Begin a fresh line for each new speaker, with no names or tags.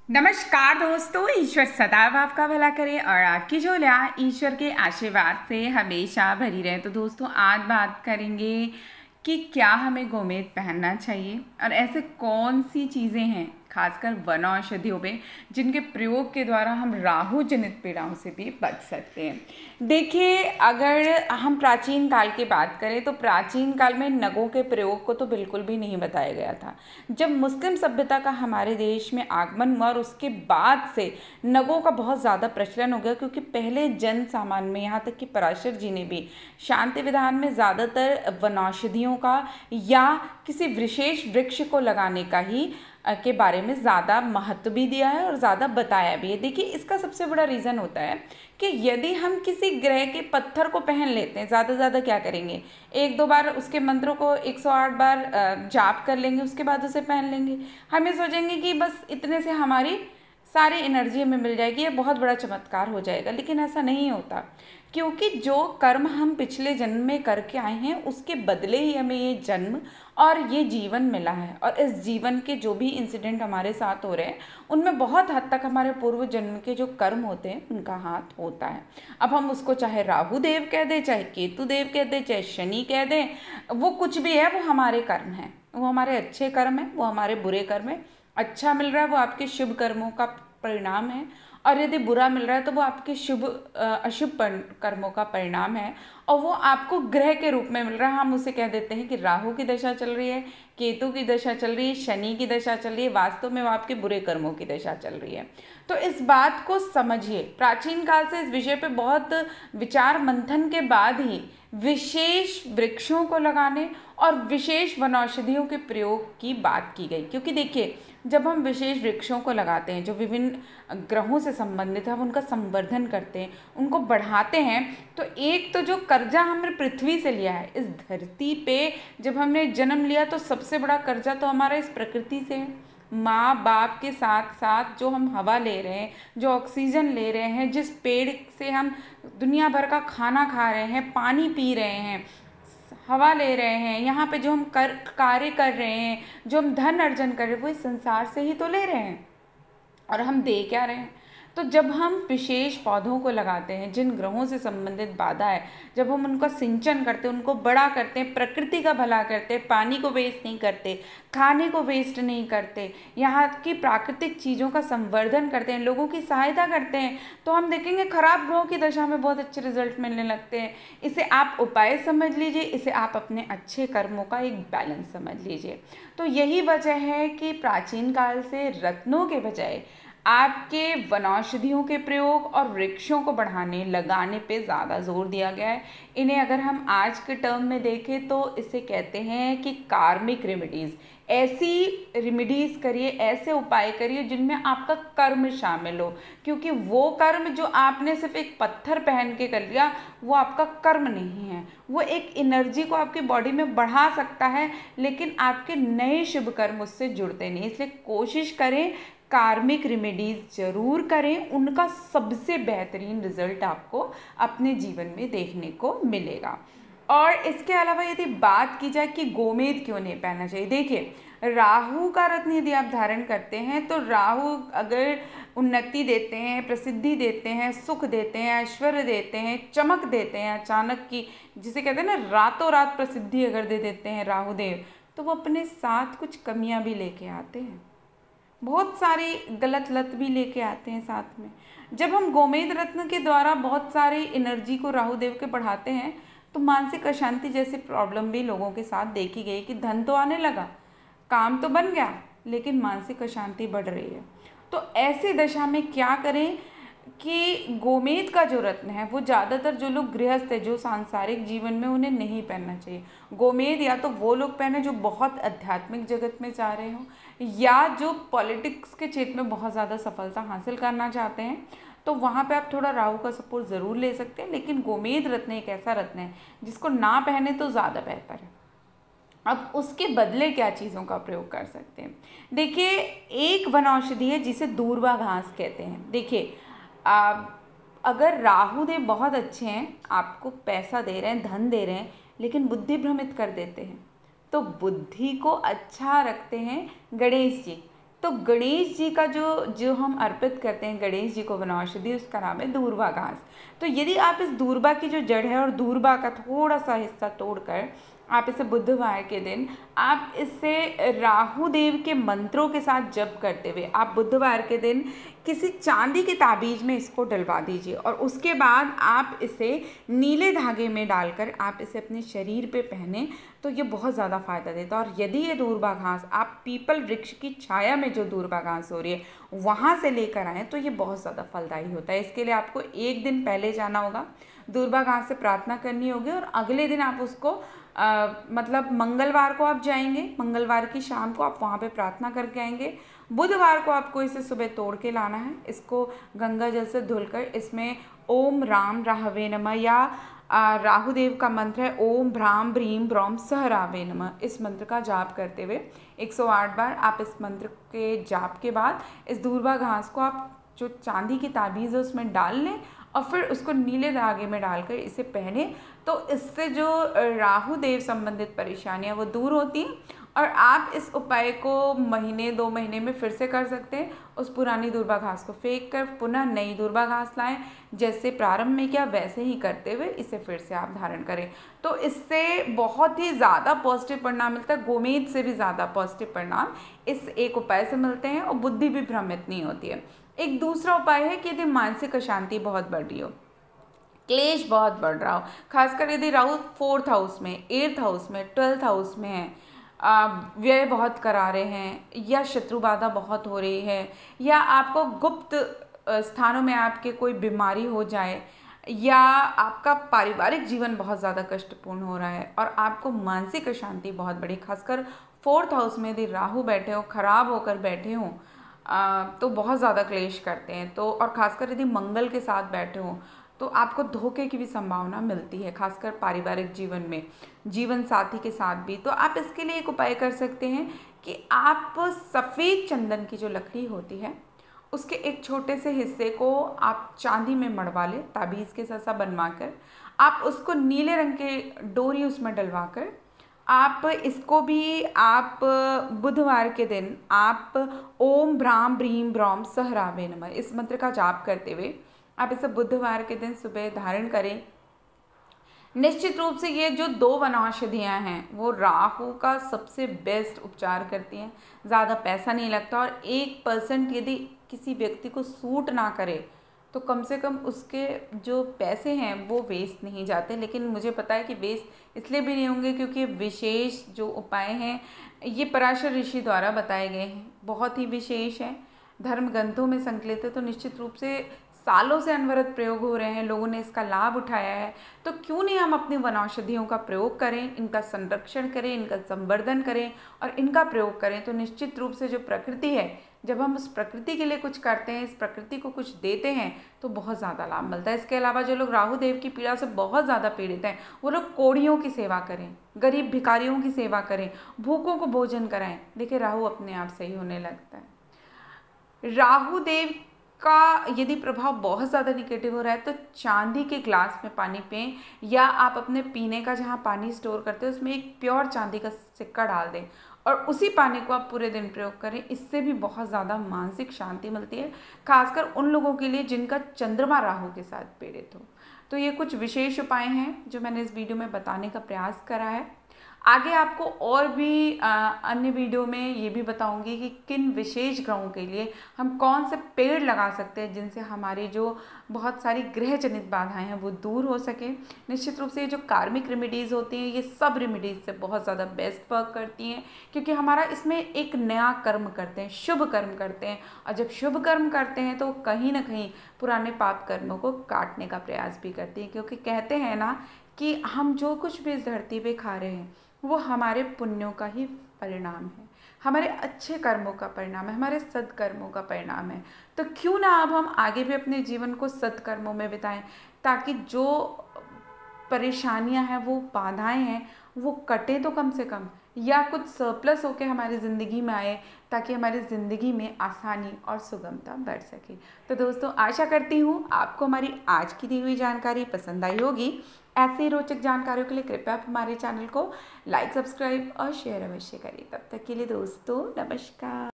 नमस्कार दोस्तों, ईश्वर सदैव आपका भला करे और आपकी झोलियाँ ईश्वर के आशीर्वाद से हमेशा भरी रहे। तो दोस्तों, आज बात करेंगे कि क्या हमें गोमेद पहनना चाहिए और ऐसे कौन सी चीज़ें हैं खासकर वन औषधियों में जिनके प्रयोग के द्वारा हम राहु जनित पीड़ाओं से भी बच सकते हैं। देखिए, अगर हम प्राचीन काल की बात करें तो प्राचीन काल में नगों के प्रयोग को तो बिल्कुल भी नहीं बताया गया था। जब मुस्लिम सभ्यता का हमारे देश में आगमन हुआ और उसके बाद से नगों का बहुत ज़्यादा प्रचलन हो गया, क्योंकि पहले जन सामान्य में, यहाँ तक कि पराशर जी ने भी शांति विधान में ज़्यादातर वनौषधियों का या किसी विशेष वृक्ष को लगाने का ही के बारे में ज़्यादा महत्व भी दिया है और ज़्यादा बताया भी है। देखिए, इसका सबसे बड़ा रीज़न होता है कि यदि हम किसी ग्रह के पत्थर को पहन लेते हैं, ज़्यादा से ज़्यादा क्या करेंगे, एक दो बार उसके मंत्रों को 108 बार जाप कर लेंगे, उसके बाद उसे पहन लेंगे। हम ये सोचेंगे कि बस इतने से हमारी सारी एनर्जी हमें मिल जाएगी, ये बहुत बड़ा चमत्कार हो जाएगा। लेकिन ऐसा नहीं होता, क्योंकि जो कर्म हम पिछले जन्म में करके आए हैं उसके बदले ही हमें ये जन्म और ये जीवन मिला है। और इस जीवन के जो भी इंसिडेंट हमारे साथ हो रहे हैं उनमें बहुत हद तक हमारे पूर्व जन्म के जो कर्म होते हैं उनका हाथ होता है। अब हम उसको चाहे राहु देव कह दें, चाहे केतु देव कह दें, चाहे शनि कह दें, वो कुछ भी है, वो हमारे कर्म हैं। वो हमारे अच्छे कर्म हैं, वो हमारे बुरे कर्म हैं। अच्छा मिल रहा है वो आपके शुभ कर्मों का परिणाम है, और यदि बुरा मिल रहा है तो वो आपके अशुभ कर्मों का परिणाम है, और वो आपको ग्रह के रूप में मिल रहा है। हम उसे कह देते हैं कि राहु की दशा चल रही है, केतु की दशा चल रही है, शनि की दशा चल रही है। वास्तव में वो आपके बुरे कर्मों की दशा चल रही है। तो इस बात को समझिए। प्राचीन काल से इस विषय पे बहुत विचार मंथन के बाद ही विशेष वृक्षों को लगाने और विशेष वनौषधियों के प्रयोग की बात की गई। क्योंकि देखिए, जब हम विशेष वृक्षों को लगाते हैं जो विभिन्न ग्रहों से संबंधित है, हम उनका संवर्धन करते हैं, उनको बढ़ाते हैं, तो एक तो जो कर्जा हमने पृथ्वी से लिया है, इस धरती पे जब हमने जन्म लिया तो सबसे बड़ा कर्जा तो हमारा इस प्रकृति से है। माँ बाप के साथ साथ जो हम हवा ले रहे हैं, जो ऑक्सीजन ले रहे हैं, जिस पेड़ से हम दुनिया भर का खाना खा रहे हैं, पानी पी रहे हैं, हवा ले रहे हैं, यहाँ पे जो हम कार्य कर रहे हैं, जो हम धन अर्जन कर रहे हैं, वो इस संसार से ही तो ले रहे हैं। और हम दे क्या रहे हैं? तो जब हम विशेष पौधों को लगाते हैं जिन ग्रहों से संबंधित बाधा है, जब हम उनका सिंचन करते हैं, उनको बड़ा करते हैं, प्रकृति का भला करते हैं, पानी को वेस्ट नहीं करते, खाने को वेस्ट नहीं करते, यहाँ की प्राकृतिक चीज़ों का संवर्धन करते हैं, लोगों की सहायता करते हैं, तो हम देखेंगे खराब ग्रहों की दशा में बहुत अच्छे रिजल्ट मिलने लगते हैं। इसे आप उपाय समझ लीजिए, इसे आप अपने अच्छे कर्मों का एक बैलेंस समझ लीजिए। तो यही वजह है कि प्राचीन काल से रत्नों के बजाय आपके वनौषधियों के प्रयोग और वृक्षों को बढ़ाने लगाने पे ज़्यादा जोर दिया गया है। इन्हें अगर हम आज के टर्म में देखें तो इसे कहते हैं कि कार्मिक रेमेडीज़। ऐसी रेमेडीज़ करिए, ऐसे उपाय करिए जिनमें आपका कर्म शामिल हो, क्योंकि वो कर्म जो आपने सिर्फ एक पत्थर पहन के कर लिया वो आपका कर्म नहीं है। वो एक एनर्जी को आपकी बॉडी में बढ़ा सकता है, लेकिन आपके नए शुभ कर्म उससे जुड़ते नहीं। इसलिए कोशिश करें, कार्मिक रेमेडीज़ जरूर करें, उनका सबसे बेहतरीन रिजल्ट आपको अपने जीवन में देखने को मिलेगा। और इसके अलावा यदि बात की जाए कि गोमेद क्यों नहीं पहनना चाहिए, देखिए, राहु का रत्न यदि आप धारण करते हैं तो राहु अगर उन्नति देते हैं, प्रसिद्धि देते हैं, सुख देते हैं, ऐश्वर्य देते हैं, चमक देते हैं, अचानक की जिसे कहते हैं ना रातों रात प्रसिद्धि अगर दे देते हैं राहु देव, तो वो अपने साथ कुछ कमियां भी लेके आते हैं, बहुत सारी गलत लत भी लेके आते हैं साथ में। जब हम गोमेद रत्न के द्वारा बहुत सारी एनर्जी को राहु देव के बढ़ाते हैं तो मानसिक अशांति जैसी प्रॉब्लम भी लोगों के साथ देखी गई कि धन तो आने लगा, काम तो बन गया, लेकिन मानसिक अशांति बढ़ रही है। तो ऐसी दशा में क्या करें कि गोमेद का जो रत्न है वो ज़्यादातर जो लोग गृहस्थ है, जो सांसारिक जीवन में, उन्हें नहीं पहनना चाहिए। गोमेद या तो वो लोग पहने जो बहुत आध्यात्मिक जगत में जा रहे हों, या जो पॉलिटिक्स के क्षेत्र में बहुत ज़्यादा सफलता हासिल करना चाहते हैं, तो वहाँ पे आप थोड़ा राहु का सपोर्ट ज़रूर ले सकते हैं। लेकिन गोमेद रत्न एक ऐसा रत्न है जिसको ना पहने तो ज़्यादा बेहतर है। अब उसके बदले क्या चीज़ों का प्रयोग कर सकते हैं? देखिए, एक वनौषधि है जिसे दूर्वा घास कहते हैं। देखिए, अगर राहु देव बहुत अच्छे हैं, आपको पैसा दे रहे हैं, धन दे रहे हैं, लेकिन बुद्धि भ्रमित कर देते हैं, तो बुद्धि को अच्छा रखते हैं गणेश जी। तो गणेश जी का जो जो हम अर्पित करते हैं गणेश जी को वनौषधि, उसका नाम है दूर्वा घास। तो यदि आप इस दूर्वा की जो जड़ है और दूर्वा का थोड़ा सा हिस्सा तोड़कर आप इसे बुधवार के दिन आप इसे राहु देव के मंत्रों के साथ जप करते हुए आप बुधवार के दिन किसी चांदी के ताबीज में इसको डलवा दीजिए, और उसके बाद आप इसे नीले धागे में डालकर आप इसे अपने शरीर पे पहने तो ये बहुत ज़्यादा फ़ायदा देता है। और यदि ये दूर्वा घास आप पीपल वृक्ष की छाया में जो दूर्वा घास हो रही है वहाँ से लेकर आएँ तो ये बहुत ज़्यादा फलदायी होता है। इसके लिए आपको एक दिन पहले जाना होगा, दूर्वा घास से प्रार्थना करनी होगी, और अगले दिन आप उसको मतलब मंगलवार को आप जाएंगे, मंगलवार की शाम को आप वहाँ पे प्रार्थना करके आएंगे। बुधवार को आपको इसे सुबह तोड़ के लाना है, इसको गंगा जल से धुलकर इसमें ओम राम राहवे नमः या राहु देव का मंत्र है ओम भ्राम भ्रीम ब्रौम सह रावे नमः, इस मंत्र का जाप करते हुए 108 बार आप इस मंत्र के जाप के बाद इस दूर्वा घास को आप जो चांदी की ताबीज़ है उसमें डाल लें और फिर उसको नीले धागे में डालकर इसे पहने तो इससे जो राहु देव संबंधित परेशानियां वो दूर होती हैं। और आप इस उपाय को महीने 2 महीने में फिर से कर सकते हैं। उस पुरानी दूर्वा घास को फेंक कर पुनः नई दूर्वा घास लाएं, जैसे प्रारंभ में किया वैसे ही करते हुए इसे फिर से आप धारण करें तो इससे बहुत ही ज़्यादा पॉजिटिव परिणाम मिलता है। गोमेद से भी ज़्यादा पॉजिटिव परिणाम इस एक उपाय से मिलते हैं और बुद्धि भी भ्रमित नहीं होती है। एक दूसरा उपाय है कि यदि मानसिक अशांति बहुत बढ़ रही हो, क्लेश बहुत बढ़ रहा हो, खासकर यदि राहु 4th हाउस में, 8th हाउस में, 12th हाउस में है, व्यय बहुत करा रहे हैं या शत्रु बाधा बहुत हो रही है, या आपको गुप्त स्थानों में आपके कोई बीमारी हो जाए, या आपका पारिवारिक जीवन बहुत ज़्यादा कष्टपूर्ण हो रहा है और आपको मानसिक अशांति बहुत बड़ी, खासकर 4th हाउस में यदि राहु बैठे हो, खराब होकर बैठे हों तो बहुत ज़्यादा क्लेश करते हैं। तो और ख़ासकर यदि मंगल के साथ बैठे हों तो आपको धोखे की भी संभावना मिलती है, खासकर पारिवारिक जीवन में, जीवन साथी के साथ भी। तो आप इसके लिए एक उपाय कर सकते हैं कि आप सफ़ेद चंदन की जो लकड़ी होती है उसके एक छोटे से हिस्से को आप चांदी में मढ़वा लें, ताबीज़ के सा बनवा कर आप उसको नीले रंग के डोरी उसमें डलवा कर आप इसको भी आप बुधवार के दिन आप ओम भ्राम भ्रीम ब्रौम सह रावे नमः इस मंत्र का जाप करते हुए आप इसे बुधवार के दिन सुबह धारण करें। निश्चित रूप से ये जो 2 वनौषधियाँ हैं वो राहु का सबसे बेस्ट उपचार करती हैं, ज़्यादा पैसा नहीं लगता, और 1% यदि किसी व्यक्ति को सूट ना करे तो कम से कम उसके जो पैसे हैं वो वेस्ट नहीं जाते। लेकिन मुझे पता है कि वेस्ट इसलिए भी नहीं होंगे क्योंकि विशेष जो उपाय हैं ये पराशर ऋषि द्वारा बताए गए हैं, बहुत ही विशेष हैं, धर्म ग्रंथों में संकलित है, तो निश्चित रूप से सालों से अनवरत प्रयोग हो रहे हैं, लोगों ने इसका लाभ उठाया है। तो क्यों नहीं हम अपनी वनौषधियों का प्रयोग करें, इनका संरक्षण करें, इनका संवर्धन करें और इनका प्रयोग करें। तो निश्चित रूप से जो प्रकृति है, जब हम उस प्रकृति के लिए कुछ करते हैं, इस प्रकृति को कुछ देते हैं तो बहुत ज़्यादा लाभ मिलता है। इसके अलावा जो लोग राहु देव की पीड़ा से बहुत ज़्यादा पीड़ित हैं वो लोग कोढ़ियों की सेवा करें, गरीब भिखारियों की सेवा करें, भूखों को भोजन कराएं। देखिए राहु अपने आप सही होने लगता है। राहु देव का यदि प्रभाव बहुत ज़्यादा निगेटिव हो रहा है तो चांदी के ग्लास में पानी पिएं, या आप अपने पीने का जहाँ पानी स्टोर करते हैं उसमें एक प्योर चांदी का सिक्का डाल दें और उसी पानी को आप पूरे दिन प्रयोग करें। इससे भी बहुत ज़्यादा मानसिक शांति मिलती है, खासकर उन लोगों के लिए जिनका चंद्रमा राहु के साथ पीड़ित हो। तो ये कुछ विशेष उपाय हैं जो मैंने इस वीडियो में बताने का प्रयास करा है। आगे आपको और भी अन्य वीडियो में ये भी बताऊंगी कि किन विशेष ग्रहों के लिए हम कौन से पेड़ लगा सकते हैं जिनसे हमारी जो बहुत सारी ग्रह जनित बाधाएं हैं वो दूर हो सके। निश्चित रूप से ये जो कार्मिक रेमेडीज़ होती हैं ये सब रेमेडीज़ से बहुत ज़्यादा बेस्ट वर्क करती हैं, क्योंकि हमारा इसमें एक नया कर्म करते हैं, शुभ कर्म करते हैं, और जब शुभ कर्म करते हैं तो कहीं ना कहीं पुराने पाप कर्मों को काटने का प्रयास भी करती हैं। क्योंकि कहते हैं ना कि हम जो कुछ भी इस धरती पे खा रहे हैं वो हमारे पुण्यों का ही परिणाम है, हमारे अच्छे कर्मों का परिणाम है, हमारे सत्कर्मों का परिणाम है। तो क्यों ना अब हम आगे भी अपने जीवन को सत्कर्मों में बिताएं, ताकि जो परेशानियां हैं, वो बाधाएं हैं, वो कटे तो कम से कम, या कुछ सरप्लस होकर हमारी ज़िंदगी में आए, ताकि हमारी ज़िंदगी में आसानी और सुगमता बढ़ सके। तो दोस्तों आशा करती हूँ आपको हमारी आज की दी हुई जानकारी पसंद आई होगी। ऐसे ही रोचक जानकारियों के लिए कृपया आप हमारे चैनल को लाइक, सब्सक्राइब और शेयर अवश्य करें। तब तक के लिए दोस्तों नमस्कार।